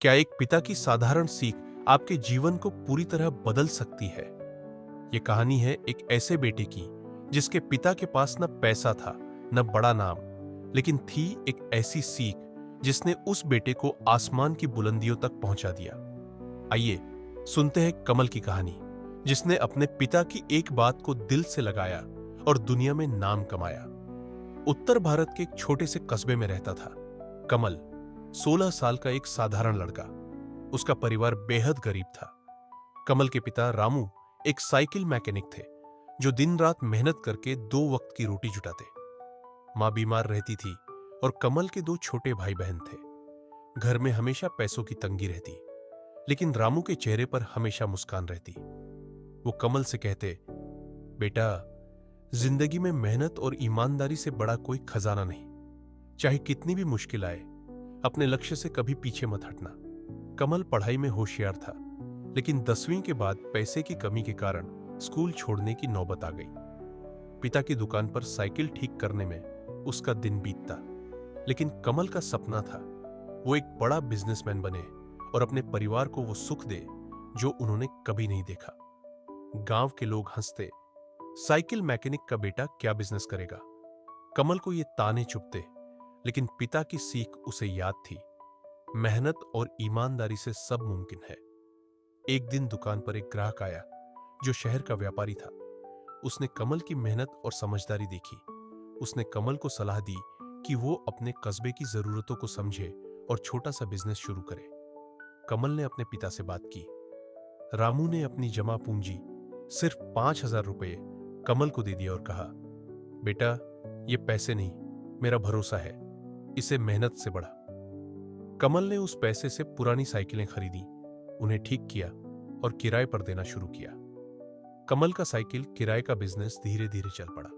क्या एक पिता की साधारण सीख आपके जीवन को पूरी तरह बदल सकती है? ये कहानी है एक ऐसे बेटे की जिसके पिता के पास न पैसा था, न बड़ा नाम, लेकिन थी एक ऐसी सीख जिसने उस बेटे को आसमान की बुलंदियों तक पहुंचा दिया। आइए सुनते हैं कमल की कहानी, जिसने अपने पिता की एक बात को दिल से लगाया और दुनिया में नाम कमाया। उत्तर भारत के एक छोटे से कस्बे में रहता था कमल, 16 साल का एक साधारण लड़का। उसका परिवार बेहद गरीब था। कमल के पिता रामू एक साइकिल मैकेनिक थे, जो दिन रात मेहनत करके 2 वक्त की रोटी जुटाते। मां बीमार रहती थी और कमल के 2 छोटे भाई बहन थे। घर में हमेशा पैसों की तंगी रहती, लेकिन रामू के चेहरे पर हमेशा मुस्कान रहती। वो कमल से कहते, बेटा, जिंदगी में मेहनत और ईमानदारी से बड़ा कोई खजाना नहीं। चाहे कितनी भी मुश्किल आए, अपने लक्ष्य से कभी पीछे मत हटना। कमल पढ़ाई में होशियार था, लेकिन 10वीं के बाद पैसे की कमी के कारण स्कूल छोड़ने की नौबत आ गई। पिता की दुकान पर साइकिल ठीक करने में उसका दिन बीतता, लेकिन कमल का सपना था वो एक बड़ा बिजनेसमैन बने और अपने परिवार को वो सुख दे जो उन्होंने कभी नहीं देखा। गांव के लोग हंसते, साइकिल मैकेनिक का बेटा क्या बिजनेस करेगा। कमल को ये ताने चुभते, लेकिन पिता की सीख उसे याद थी, मेहनत और ईमानदारी से सब मुमकिन है। एक दिन दुकान पर एक ग्राहक आया जो शहर का व्यापारी था। उसने कमल की मेहनत और समझदारी देखी। उसने कमल को सलाह दी कि वो अपने कस्बे की जरूरतों को समझे और छोटा सा बिजनेस शुरू करे। कमल ने अपने पिता से बात की। रामू ने अपनी जमा पूंजी सिर्फ 5,000 रुपये कमल को दे दिया और कहा, बेटा, ये पैसे नहीं, मेरा भरोसा है, इसे मेहनत से बढ़ा। कमल ने उस पैसे से पुरानी साइकिलें खरीदी, उन्हें ठीक किया और किराए पर देना शुरू किया। कमल का साइकिल किराए का बिजनेस धीरे धीरे चल पड़ा।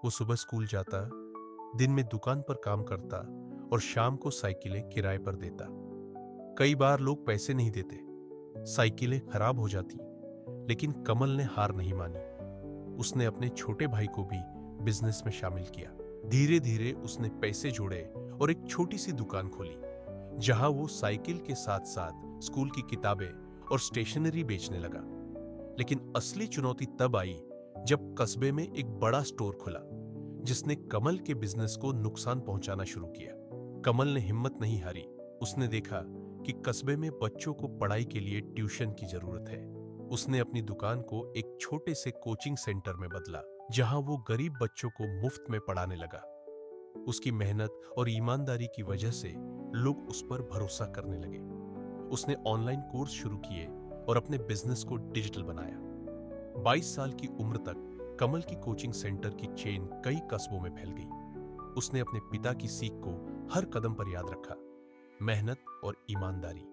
वो सुबह स्कूल जाता, दिन में दुकान पर काम करता और शाम को साइकिलें किराए पर देता। कई बार लोग पैसे नहीं देते, साइकिलें खराब हो जाती, लेकिन कमल ने हार नहीं मानी। उसने अपने छोटे भाई को भी बिजनेस में शामिल किया। धीरे धीरे उसने पैसे जोड़े और एक छोटी सी दुकान खोली, जहां वो साइकिल के साथ साथ स्कूल की किताबें और स्टेशनरी बेचने लगा। लेकिन असली चुनौती तब आई जब कस्बे में एक बड़ा स्टोर खुला, जिसने कमल के बिजनेस को नुकसान पहुंचाना शुरू किया। कमल ने हिम्मत नहीं हारी। उसने देखा कि कस्बे में बच्चों को पढ़ाई के लिए ट्यूशन की जरूरत है। उसने अपनी दुकान को एक छोटे से कोचिंग सेंटर में बदला, जहां वो गरीब बच्चों को मुफ्त में पढ़ाने लगा। उसकी मेहनत और ईमानदारी की वजह से लोग उस पर भरोसा करने लगे। उसने ऑनलाइन कोर्स शुरू किए और अपने बिजनेस को डिजिटल बनाया। 22 साल की उम्र तक कमल की कोचिंग सेंटर की चेन कई कस्बों में फैल गई। उसने अपने पिता की सीख को हर कदम पर याद रखा, मेहनत और ईमानदारी।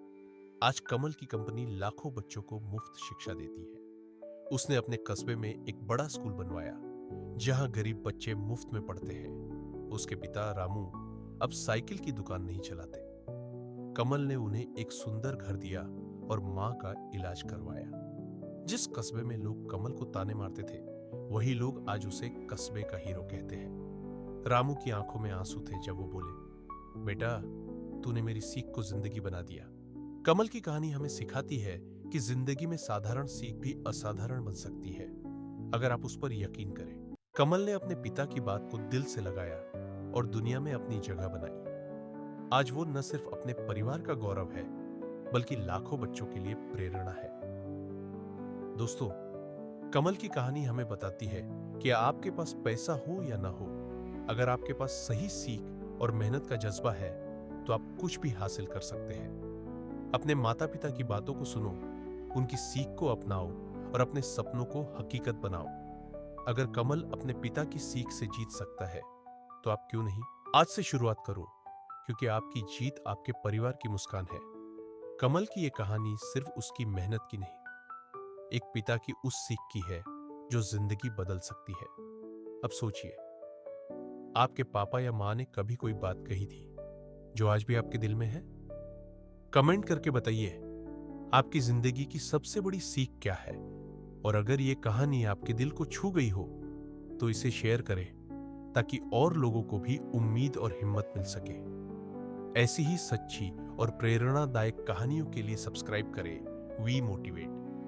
आज कमल की कंपनी लाखों बच्चों को मुफ्त शिक्षा देती है। उसने अपने कस्बे में एक बड़ा स्कूल बनवाया, जहां गरीब बच्चे मुफ्त में पढ़ते हैं। उसके पिता रामू अब साइकिल की दुकान नहीं चलाते। कमल ने उन्हें एक सुंदर घर दिया और मां का इलाज करवाया। जिस कस्बे में लोग कमल को ताने मारते थे, वही लोग आज उसे कस्बे का हीरो कहते हैं। रामू की आंखों में आंसू थे जब वो बोले, बेटा, तूने मेरी सीख को जिंदगी बना दिया। कमल की कहानी हमें सिखाती है कि जिंदगी में साधारण सीख भी असाधारण बन सकती है, अगर आप उस पर यकीन करें। कमल ने अपने पिता की बात को दिल से लगाया और दुनिया में अपनी जगह बनाई। आज वो न सिर्फ अपने परिवार का गौरव है, बल्कि लाखों बच्चों के लिए प्रेरणा है। दोस्तों, कमल की कहानी हमें बताती है कि आपके पास पैसा हो या ना हो, अगर आपके पास सही सीख और मेहनत का जज्बा है, तो आप कुछ भी हासिल कर सकते हैं। अपने माता पिता की बातों को सुनो, उनकी सीख को अपनाओ और अपने सपनों को हकीकत बनाओ। अगर कमल अपने पिता की सीख से जीत सकता है, तो आप क्यों नहीं? आज से शुरुआत करो, क्योंकि आपकी जीत आपके परिवार की मुस्कान है। कमल की ये कहानी सिर्फ उसकी मेहनत की नहीं, एक पिता की उस सीख की है जो जिंदगी बदल सकती है। अब सोचिए, आपके पापा या मां ने कभी कोई बात कही थी जो आज भी आपके दिल में है? कमेंट करके बताइए, आपकी जिंदगी की सबसे बड़ी सीख क्या है? और अगर ये कहानी आपके दिल को छू गई हो, तो इसे शेयर करें, ताकि और लोगों को भी उम्मीद और हिम्मत मिल सके। ऐसी ही सच्ची और प्रेरणादायक कहानियों के लिए सब्सक्राइब करें वी मोटिवेट।